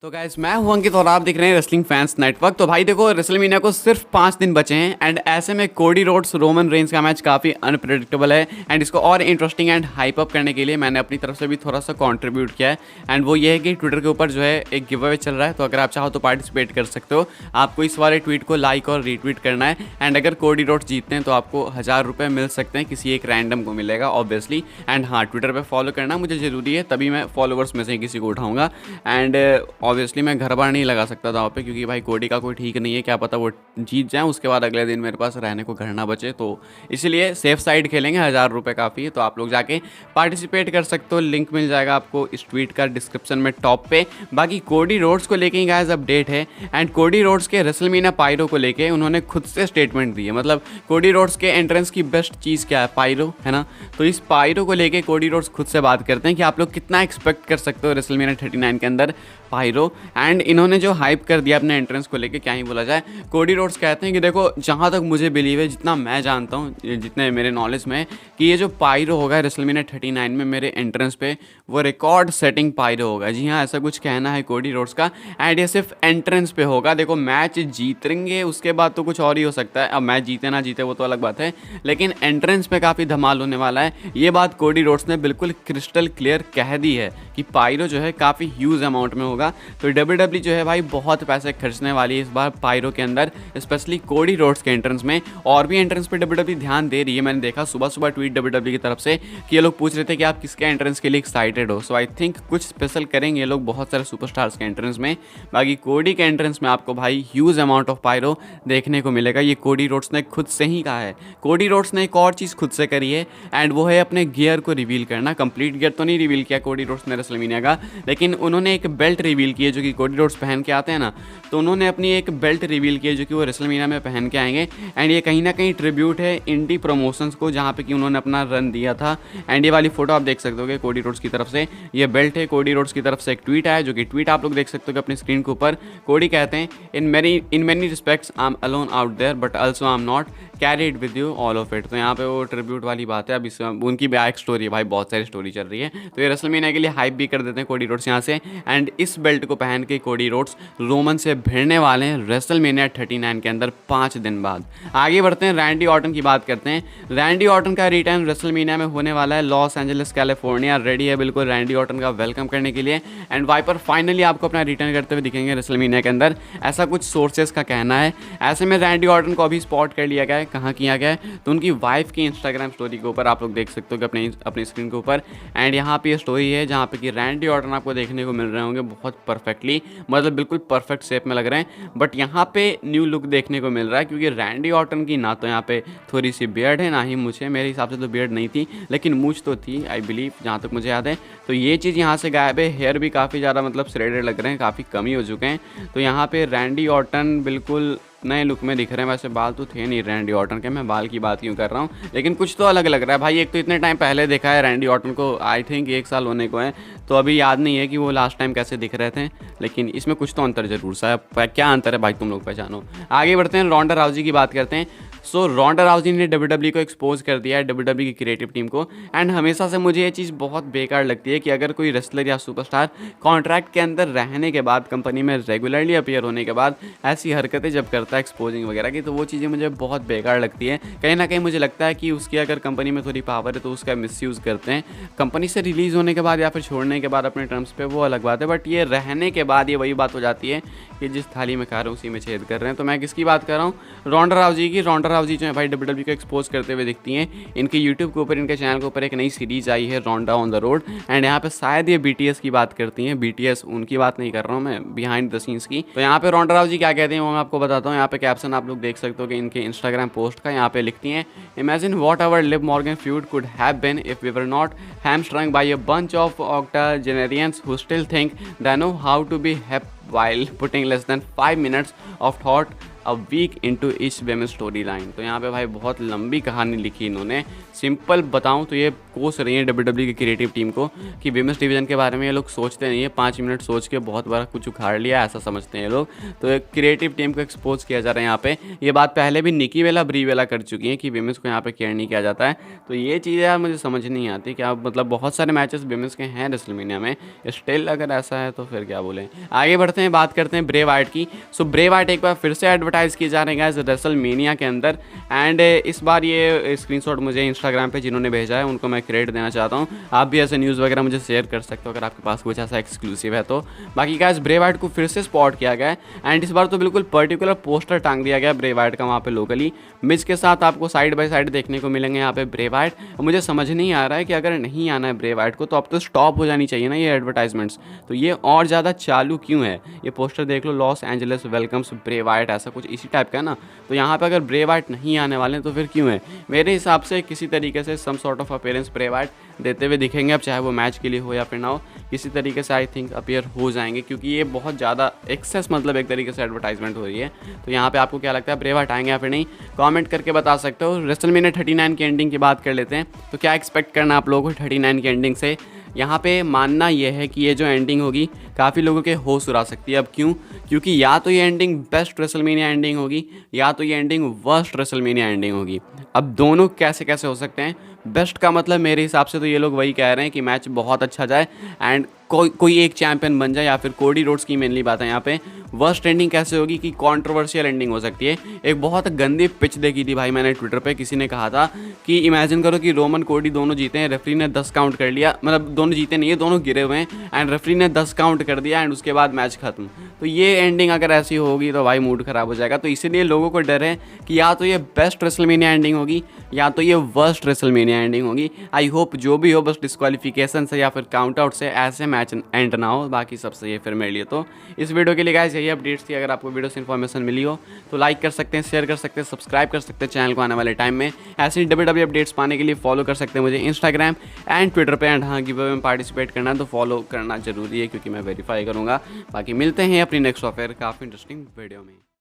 तो गाइस मैं हूं अंकित और आप देख रहे हैं रेसलिंग फैंस नेटवर्क। तो भाई देखो, रेसलमेनिया को सिर्फ 5 दिन बचे हैं एंड ऐसे में कोडी रोड्स रोमन रेंस का मैच काफ़ी अनप्रेडिक्टेबल है एंड इसको और इंटरेस्टिंग एंड हाइप अप करने के लिए मैंने अपनी तरफ से भी थोड़ा सा कंट्रीब्यूट किया है एंड वो ये है कि ट्विटर के ऊपर जो है एक गिव अवे चल रहा है। तो अगर आप चाहो तो पार्टिसिपेट कर सकते हो। आपको इस वाले ट्वीट को लाइक और रीट्वीट करना है एंड अगर कोडी रोड्स जीतते हैं तो आपको 1000 रुपये मिल सकते हैं, किसी एक रैंडम को मिलेगा ऑब्वियसली। एंड हाँ, ट्विटर पर फॉलो करना मुझे ज़रूरी है, तभी मैं फॉलोवर्स में से किसी को उठाऊंगा। एंड ऑब्वियसली मैं घर नहीं लगा सकता था वहाँ पे, क्योंकि भाई कोडी का कोई ठीक नहीं है, क्या पता वो जीत जाए उसके बाद अगले दिन मेरे पास रहने को घर ना बचे। तो इसलिए सेफ साइड खेलेंगे, 1000 रुपये काफ़ी है। तो आप लोग जाके पार्टिसिपेट कर सकते हो, लिंक मिल जाएगा आपको इस ट्वीट का डिस्क्रिप्शन में टॉप पे। बाकी कोडी रोड्स को लेके गाइस अपडेट है एंड कोडी रोड्स के रेसलमेनिया पायरो को लेके उन्होंने खुद से स्टेटमेंट दी है। मतलब कोडी रोड्स के एंट्रेंस की बेस्ट चीज़ क्या है? पायरो है ना। तो इस पायरो को लेके कोडी रोड्स खुद से बात करते हैं कि आप लोग कितना एक्सपेक्ट कर सकते हो रेसलमेनिया 39 के अंदर पायरो। एंड इन्होंने जो हाइप कर दिया अपने एंट्रेंस को लेके, क्या ही बोला जाए। कोडी रोड्स कहते हैं कि देखो, जहाँ तक मुझे बिलीव है, जितना मैं जानता हूँ, जितने मेरे नॉलेज में, कि ये जो पायरो होगा रेसलमेनिया 39 में मेरे एंट्रेंस पे, वो रिकॉर्ड सेटिंग पायरो होगा। जी हाँ, ऐसा कुछ कहना है कोडी रोड्स का। एंड ये सिर्फ एंट्रेंस पे होगा। देखो, मैच जीतेंगे उसके बाद तो कुछ और ही हो सकता है। अब मैच जीते ना जीते वो तो अलग बात है, लेकिन एंट्रेंस पे काफ़ी धमाल होने वाला है। ये बात कोडी रोड्स ने बिल्कुल क्रिस्टल क्लियर कह दी है कि पायरो जो है काफ़ी ह्यूज अमाउंट में होगा। तो डब्ल्यूडब्ल्यू जो है भाई बहुत पैसे खर्चने वाली है इस बार पायरो के अंदर, स्पेशली कोडी रोड्स के एंट्रेंस में। और भी एंट्रेंस पे डब्ल्यूडब्ल्यू ध्यान दे रही है। मैंने देखा सुबह सुबह ट्वीट डब्ल्यूडब्ल्यू की तरफ से कि ये लोग पूछ रहे थे कि आप किसके एंट्रेंस के लिए एक्साइटेड हो। सो आई थिंक कुछ स्पेशल करेंगे ये लोग बहुत सारे सुपरस्टार्स के एंट्रेंस में। बाकी कोडी के एंट्रेंस में आपको भाई ह्यूज अमाउंट ऑफ पायरो देखने को मिलेगा। ये कोडी रोड्स ने खुद से ही कहा है। कोडी रोड्स ने एक और चीज़ खुद से करी है एंड वो है अपने गियर को रिवील करना। कंप्लीट गियर तो नहीं रिवील किया कोडी रोड्स ने रेसलमेनिया का, लेकिन उन्होंने एक बेल्ट रिवील की है जो कि कोडी रोड्स पहन के आते हैं ना। तो उन्होंने अपनी एक बेल्ट रिवील की है जो कि वो रेसलमेनिया में पहन के आएंगे। एंड ये कहीं ना कहीं ट्रिब्यूट है इंडी प्रमोशंस को, जहाँ पे कि उन्होंने अपना रन दिया था। एंड ये वाली फोटो आप देख सकते हो कि कोडी रोड्स की तरफ से ये बेल्ट है। कोडी रोड्स की तरफ से एक ट्वीट आया, जो कि ट्वीट आप लोग देख सकते हो कि अपनी स्क्रीन के ऊपर। कोडी कहते हैं, in many respects I am alone out there but also I am not carried with you all of it. तो यहाँ पे वो ट्रिब्यूट वाली बात है। अब इस उनकी बैक स्टोरी है भाई, बहुत सारी स्टोरी चल रही है। तो ये रेसलमेनिया के लिए हाइप भी कर देते हैं कोडी रोड्स यहाँ से। एंड इस बेल्ट को पहन के कोडी रोड्स रोमन से भिड़ने वाले हैं रेसलमेनिया 39 के अंदर 5 दिन बाद। आगे बढ़ते हैं, रैंडी ऑर्टन की बात करते हैं। रैंडी ऑर्टन का रिटर्न रेसलमेनिया में होने वाला है। लॉस एंजलिस कैलिफोर्निया रेडी है बिल्कुल रैंडी ऑर्टन का वेलकम करने के लिए। एंड वाइपर फाइनली आपको अपना रिटर्न करते हुए दिखेंगे रेसलमेनिया के अंदर, ऐसा कुछ सोर्सेस का कहना है। ऐसे में रैंडी ऑर्टन को अभी स्पॉट कर लिया गया है। कहाँ किया गया है? तो उनकी वाइफ की इंस्टाग्राम स्टोरी के ऊपर आप लोग देख सकते हो कि अपनी स्क्रीन के ऊपर। एंड यहाँ पे ये स्टोरी है जहाँ पे कि रैंडी ऑर्टन आपको देखने को मिल रहे होंगे बहुत परफेक्टली, मतलब बिल्कुल परफेक्ट शेप में लग रहे हैं। बट यहाँ पे न्यू लुक देखने को मिल रहा है, क्योंकि रैंडी ऑर्टन की ना तो यहाँ पे थोड़ी सी बियर्ड है, ना ही मुझे, मेरे हिसाब से तो बियर्ड नहीं थी, लेकिन मूछ तो थी आई बिलीव, जहाँ तक मुझे याद है। तो ये चीज़ यहाँ से गायब है। हेयर भी काफ़ी ज़्यादा मतलब श्रेडेड लग रहे हैं, काफ़ी कमी हो चुके हैं। तो यहाँ पे रैंडी ऑर्टन बिल्कुल नए लुक में दिख रहे हैं। वैसे बाल तो थे नहीं रैंडी ऑर्टन के, मैं बाल की बात क्यों कर रहा हूँ, लेकिन कुछ तो अलग लग रहा है भाई। एक तो इतने टाइम पहले देखा है रैंडी ऑर्टन को, आई थिंक 1 साल होने को है, तो अभी याद नहीं है कि वो लास्ट टाइम कैसे दिख रहे थे, लेकिन इसमें कुछ तो अंतर जरूर सा है। क्या अंतर है भाई, तुम लोग पहचानो। आगे बढ़ते हैं, रोंडा राउजी की बात करते हैं। सो रोंडा राउजी ने डब्ल्यूडब्ल्यू को एक्सपोज कर दिया है, डब्ल्यूडब्ल्यू की क्रिएटिव टीम को। एंड हमेशा से मुझे ये चीज़ बहुत बेकार लगती है कि अगर कोई रेसलर या सुपरस्टार कॉन्ट्रैक्ट के अंदर रहने के बाद, कंपनी में रेगुलरली अपीयर होने के बाद ऐसी हरकतें जब करता है एक्सपोजिंग वगैरह की, तो वो चीज़ें मुझे बहुत बेकार लगती है। कहीं ना कहीं मुझे लगता है कि उसकी अगर कंपनी में थोड़ी पावर है तो उसका मिसयूज़ करते हैं। कंपनी से रिलीज़ होने के बाद या फिर छोड़ने के बाद अपने टर्म्स पे, वो अलग बात है। बट ये रहने के बाद ये वही बात हो जाती है कि जिस थाली में खा रहे हैं उसी में छेद कर रहे हैं। तो मैं किसकी बात कर रहा हूँ? रोंडा राउजी की। रोंडा राउजी जो है भाई डब्ल्यूडब्ल्यू को एक्सपोज करते हुए दिखती हैं। इनके यूट्यूब के ऊपर, इनके चैनल के ऊपर एक नई सीरीज आई है, रोंडा ऑन द रोड। एंड यहाँ पे शायद ये बीटीएस की बात करती हैं। बीटीएस उनकी बात नहीं कर रहा हूँ मैं, बिहाइंड द सीन्स की। तो यहाँ पे रोंडा राउजी क्या कहते हैं वो मैं आपको बताता हूँ। यहाँ पे कैप्शन आप लोग देख सकते हो कि इनके इंस्टाग्राम पोस्ट का। यहाँ पे लिखती हैं, imagine what our Liv Morgan feud could have been if we were not hamstrung by a bunch of octogenarians who still think they know how to be happy while putting less than 5 minutes of thought a week into each women story line. तो यहाँ पे भाई बहुत लंबी कहानी लिखी इन्होंने। Simple बताऊँ तो ये कोस रही है WWE की क्रिएटिव टीम को कि विमेंस डिवीजन के बारे में ये लोग सोचते नहीं है, 5 मिनट सोच के बहुत बड़ा कुछ उखाड़ लिया ऐसा समझते हैं ये लोग। तो एक क्रिएटिव टीम को एक्सपोज किया जा रहा है यहाँ पे। ये बात पहले भी निकी वेला ब्री वेला कर चुकी है कि विमेंस को यहाँ पे केयर नहीं किया जाता है। तो ये चीज़ यार मुझे समझ नहीं आती कि आप मतलब बहुत सारे मैचेस विमेंस के हैं रेसलमेनिया में, स्टिल अगर ऐसा है तो फिर क्या बोलें। आगे बढ़ते हैं, बात करते हैं ब्रे वाइट की। सो ब्रे वाइट एक बार फिर से एडवर्टाइज किए जा रहे हैं रेसलमेनिया के अंदर। एंड इस बार ये स्क्रीनशॉट मुझे इंस्टाग्राम पे जिन्होंने भेजा है उनको मैं क्रेडिट देना चाहता हूँ। आप भी ऐसे न्यूज़ वगैरह मुझे शेयर कर सकते हो अगर आपके पास कुछ ऐसा एक्सक्लूसिव है तो। बाकी गाइस ब्रे वाइट को फिर से स्पॉट किया गया है एंड इस बार तो बिल्कुल पर्टिकुलर पोस्टर टांग दिया गया ब्रे वाइट का वहाँ पे लोकली। मिज के साथ आपको साइड बाय साइड देखने को मिलेंगे यहाँ पे ब्रे वाइट। मुझे समझ नहीं आ रहा है कि अगर नहीं आना है ब्रे वाइट को तो अब तो स्टॉप हो जानी चाहिए ना ये एडवर्टाइजमेंट्स। तो ये और ज़्यादा चालू क्यों है? ये पोस्टर देख लो, Los Angeles welcomes Bray Wyatt, ऐसा कुछ इसी टाइप का है ना। तो यहाँ पे अगर ब्रे वाइट नहीं आने वाले तो फिर क्यों है? मेरे हिसाब से किसी तरीके से some sort of appearance bray white देते हुए दिखेंगे, अब चाहे वो मैच के लिए हो या फिर ना हो, किसी तरीके से आई थिंक अपीयर हो जाएंगे क्योंकि ये बहुत ज़्यादा एक्सेस मतलब एक तरीके से एडवर्टाइजमेंट हो रही है। तो यहाँ पे आपको क्या लगता है ब्रे वाइट आएंगे या फिर नहीं? कमेंट करके बता सकते हो। रेसलमेनिया 39 की एंडिंग की बात कर लेते हैं। तो क्या एक्सपेक्ट करना आप लोगों को 39 की एंडिंग से? यहाँ पे मानना यह है कि ये जो एंडिंग होगी काफ़ी लोगों के होश उड़ा सकती है। अब क्यों? क्योंकि या तो ये एंडिंग बेस्ट रेसलमेनिया एंडिंग होगी या तो ये एंडिंग वर्स्ट रेसलमेनिया एंडिंग होगी। अब दोनों कैसे कैसे हो सकते हैं? बेस्ट का मतलब मेरे हिसाब से तो ये लोग वही कह रहे हैं कि मैच बहुत अच्छा जाए एंड कोई एक चैंपियन बन जाए या फिर कोडी रोड्स की मेनली बात है यहाँ पे। वर्स्ट एंडिंग कैसे होगी कि कंट्रोवर्शियल एंडिंग हो सकती है। एक बहुत गंदी पिच देखी थी भाई मैंने ट्विटर पे, किसी ने कहा था कि इमेजिन करो कि रोमन कोडी दोनों जीते हैं, रेफरी ने 10 काउंट कर लिया, मतलब दोनों जीते नहीं है, दोनों गिरे हुए हैं एंड रेफरी ने 10 काउंट कर दिया एंड उसके बाद मैच खत्म। तो ये एंडिंग अगर ऐसी होगी तो भाई मूड खराब हो जाएगा। तो इसीलिए लोगों को डर है कि या तो ये बेस्ट रेसलमेनिया एंडिंग होगी या तो ये वर्स्ट रेसलमेनिया एंडिंग होगी। आई होप जो भी हो बस डिस्क्वालिफिकेशन से या फिर काउंट आउट से ऐसे मैच एंड ना हो, बाकी सब सही है फिर मेरे लिए। तो इस वीडियो के लिए गाइस यही अपडेट्स थी। अगर आपको वीडियो से इन्फॉर्मेशन मिली हो तो लाइक कर सकते हैं, शेयर कर सकते हैं, सब्सक्राइब कर सकते हैं चैनल को आने वाले टाइम में। ऐसे WWE अपडेट्स पाने के लिए फॉलो कर सकते हैं मुझे इंस्टाग्राम एंड ट्विटर पे। एंड हाँ, गिव अवे में पार्टिसिपेट करना है तो फॉलो करना जरूरी है क्योंकि मैं वेरीफाई करूँगा। बाकी मिलते हैं अपनी नेक्स्ट ऑफर काफ़ी इंटरेस्टिंग वीडियो में।